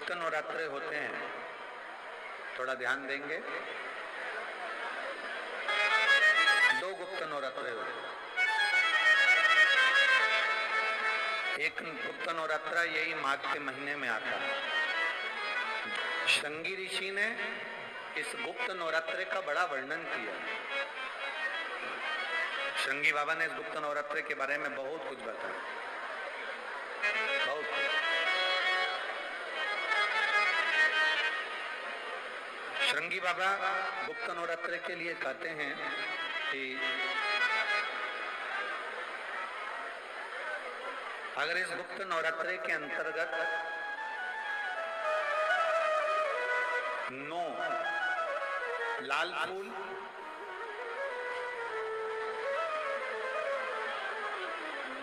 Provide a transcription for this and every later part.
गुप्त नवरात्रे होते हैं, थोड़ा ध्यान देंगे। दो गुप्त नवरात्रे होते हैं। एक गुप्त नवरात्रा यही माघ के महीने में आता है। शृंगी ऋषि ने इस गुप्त नवरात्रे का बड़ा वर्णन किया। शृंगी बाबा ने इस गुप्त नवरात्रे के बारे में बहुत कुछ बताया, बहुत कुछ। शृंगी बाबा गुप्त नवरात्रे के लिए कहते हैं कि अगर इस गुप्त नवरात्रे के अंतर्गत 9 लाल फूल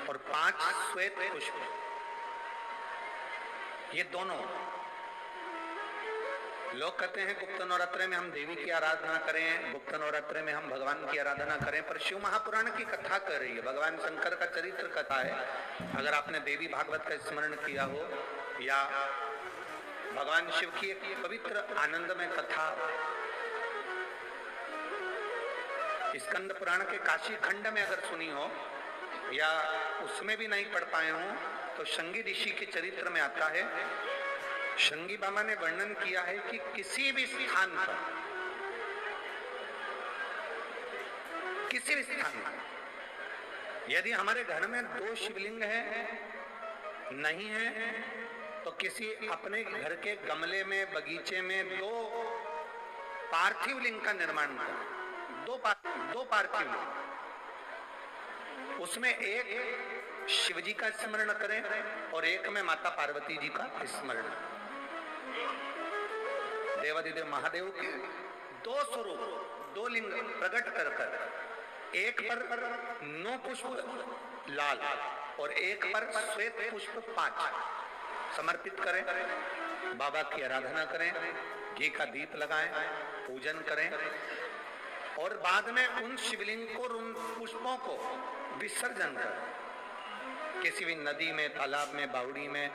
और 5 श्वेत पुष्प, ये दोनों, लोग कहते हैं गुप्त नवरात्रे में हम देवी की आराधना करें, गुप्त नवरात्रे में हम भगवान की आराधना करें, पर शिव महापुराण की कथा कर रही है, भगवान शंकर का चरित्र कथा है। अगर आपने देवी भागवत का स्मरण किया हो या भगवान शिव की एक पवित्र आनंदमय कथा स्कंद पुराण के काशी खंड में अगर सुनी हो या उसमें भी नहीं पढ़ पाए हो तो शृंगी ऋषि के चरित्र में आता है। शृंगी बाबा ने वर्णन किया है कि किसी भी स्थान पर, किसी भी स्थान पर यदि हमारे घर में 2 शिवलिंग है नहीं है तो किसी अपने घर के गमले में, बगीचे में 2 पार्थिव लिंग का निर्माण करें। 2 पार्थिव लिंग, उसमें एक शिव जी का स्मरण करें और एक में माता पार्वती जी का स्मरण। देवादिदेव महादेव के 2 स्वरूप, 2 लिंग प्रकट कर एक पर 9 पुष्प लाल और एक पर श्वेत पुष्प 5 समर्पित करें, बाबा की आराधना करें, घी का दीप लगाएं, पूजन करें और बाद में उन शिवलिंग को, उन पुष्पों को विसर्जन करें। किसी भी नदी में, तालाब में, बावड़ी में,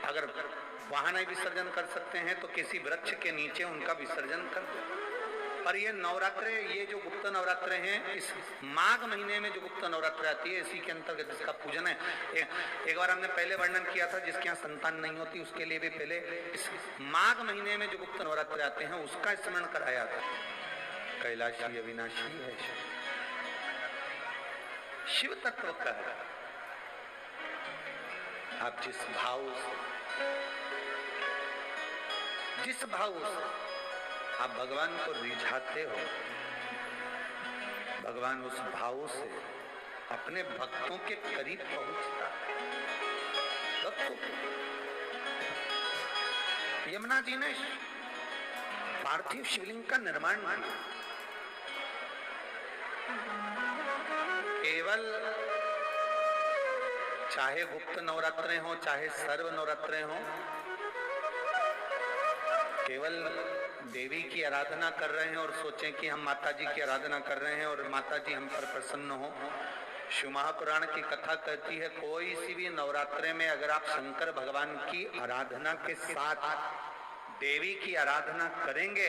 अगर वहां नहीं विसर्जन कर सकते हैं तो किसी वृक्ष के नीचे उनका विसर्जन कर दो। पर ये नवरात्रे, ये जो गुप्त नवरात्रे हैं, इस माघ महीने में जो गुप्त नवरात्रे आती है, इसी के अंतर्गत जिसका पूजन है। एक बार हमने पहले वर्णन किया था, जिसके यहाँ संतान नहीं होती उसके लिए भी पहले इस माघ महीने में जो गुप्त नवरात्रे आते हैं उसका स्मरण कराया था। कैलाशी अविनाशी है शिव तत्व का है। आप जिस भाव से आप भगवान को रिझाते हो, भगवान उस भाव से अपने भक्तों के करीब पहुंचता है। यमुना जी ने पार्थिव शिवलिंग का निर्माण किया। केवल चाहे गुप्त नवरात्रे हो चाहे सर्व नवरात्रे हो, केवल देवी की आराधना कर रहे हैं और सोचें कि हम माता जी की आराधना कर रहे हैं और माता जी हम पर प्रसन्न हो। शिव महापुराण की कथा कहती है कोई सी भी नवरात्रे में अगर आप शंकर भगवान की आराधना के साथ देवी की आराधना करेंगे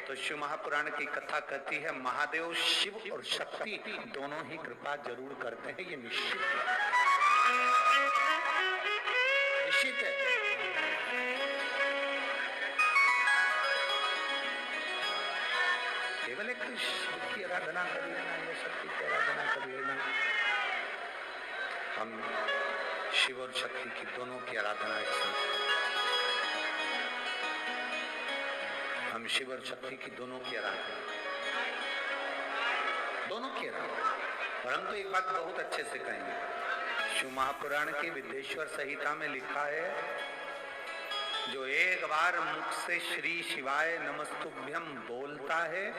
तो शिव महापुराण की कथा कहती है महादेव शिव और शक्ति दोनों ही कृपा जरूर करते हैं। ये निश्चित है, निश्चित है। केवल एक शिव की आराधना कर लेना या शक्ति की आराधना कर लेना, हम शिव और शक्ति की दोनों की आराधना एक साथ, हम शिव और शक्ति की दोनों की आराधना, दोनों की आराधना। परंतु एक बात बहुत अच्छे से कहेंगे, शिव महापुराण की विद्येश्वर संहिता में लिखा है जो एक बार मुख से श्री शिवाय नमस्तुभ्यम बोलता है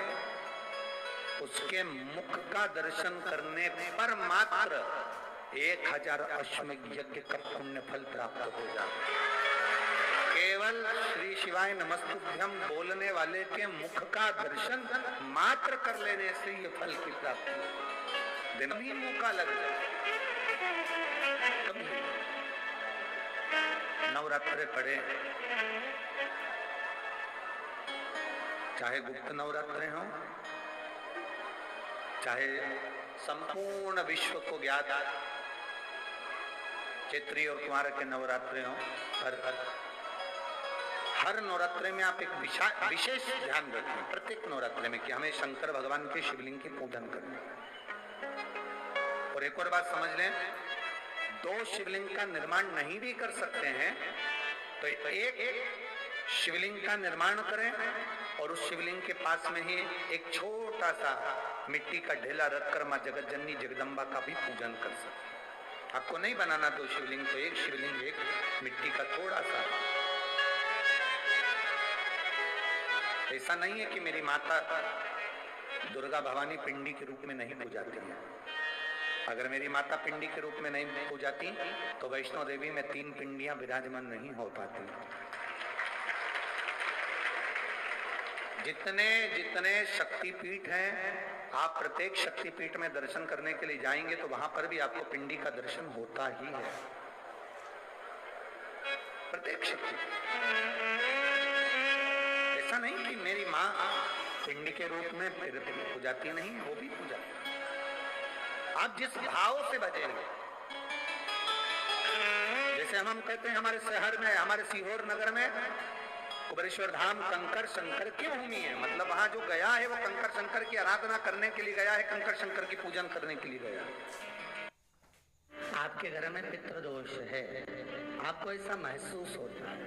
उसके मुख का दर्शन करने पर मात्र 1000 अश्वमेध यज्ञ का पुण्य फल प्राप्त हो जाता है। केवल श्री शिवाय नमस्तुभ्यम बोलने वाले के मुख का दर्शन मात्र कर लेने से ये फल की प्राप्ति। दिन भी मौका लग जाए, कभी नवरात्रे पड़े, चाहे गुप्त नवरात्रे हों, चाहे संपूर्ण विश्व को ज्ञात चैत्री और कुमार के नवरात्रे हों, हर नवरात्रे में आप एक विशेष ध्यान रखें प्रत्येक नवरात्रे में कि हमें शंकर भगवान के शिवलिंग की पूजन करना। और एक और बात समझ लें, दो शिवलिंग का निर्माण नहीं भी कर सकते हैं तो एक शिवलिंग का निर्माण करें और उस शिवलिंग के पास में ही एक छोटा सा मिट्टी का ढेला रखकर मां जगत जननी जगदम्बा का भी पूजन कर सकते। आपको नहीं बनाना दो शिवलिंग, तो एक शिवलिंग, एक मिट्टी का थोड़ा सा। ऐसा नहीं है कि मेरी माता दुर्गा भवानी पिंडी के रूप में नहीं पूजाती है। अगर मेरी माता पिंडी के रूप में नहीं पूजाती तो वैष्णो देवी में 3 पिंडियां विराजमान नहीं हो पाती। जितने जितने शक्तिपीठ हैं, आप प्रत्येक शक्तिपीठ में दर्शन करने के लिए जाएंगे तो वहां पर भी आपको पिंडी का दर्शन होता ही है, प्रत्येक शक्ति। ऐसा नहीं कि मेरी माँ पिंडी के रूप में पूजाती नहीं, वो भी पूजा। आप जिस भाव से बजेंगे, जैसे हम कहते हैं हमारे शहर में, हमारे सीहोर नगर में कुबेरेश्वर धाम कंकर शंकर की भूमि है। मतलब वहां जो गया है वो कंकर शंकर की आराधना करने के लिए गया है, कंकर शंकर की पूजन करने के लिए गया है। आपके घर में पितृदोष है, आपको ऐसा महसूस होता है,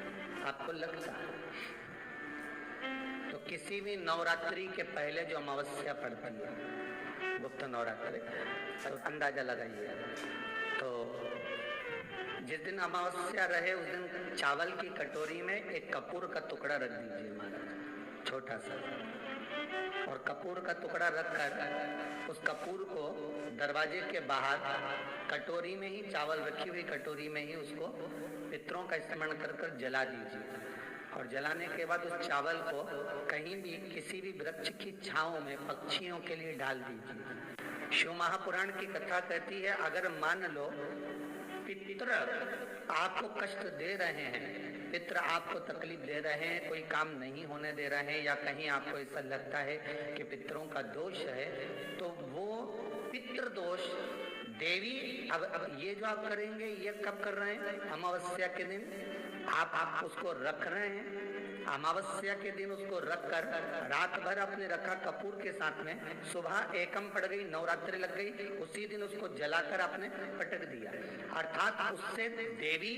आपको लगता है, तो किसी भी नवरात्रि के पहले जो अमावस्या पड़ती है, गुप्त नवरात्रि, तो अंदाजा लगाइए। तो जिस दिन अमावस्या रहे उस दिन चावल की कटोरी में एक कपूर का टुकड़ा रख दीजिए महाराज, छोटा सा। और कपूर का टुकड़ा रखकर उस कपूर को दरवाजे के बाहर कटोरी में ही, चावल रखी हुई कटोरी में ही उसको पितरों का स्मरण कर कर जला दीजिए। और जलाने के बाद उस चावल को कहीं भी किसी भी वृक्ष की छांव में पक्षियों के लिए डाल दीजिए। शिव महापुराण की कथा कहती है, अगर मान लो पितर आपको कष्ट दे रहे हैं, पितर आपको तकलीफ दे रहे हैं, कोई काम नहीं होने दे रहे हैं, या कहीं आपको ऐसा लगता है कि पितरों का दोष है, तो वो पितृ दोष देवी, अब ये जो आप करेंगे ये कब कर रहे हैं? अमावस्या के दिन आप उसको रख रहे हैं, अमावस्या के दिन उसको रखकर रात भर आपने रखा कपूर के साथ में, सुबह एकम पड़ गई, नवरात्रि लग गई, उसी दिन उसको जलाकर आपने पटक दिया। अर्थात उससे देवी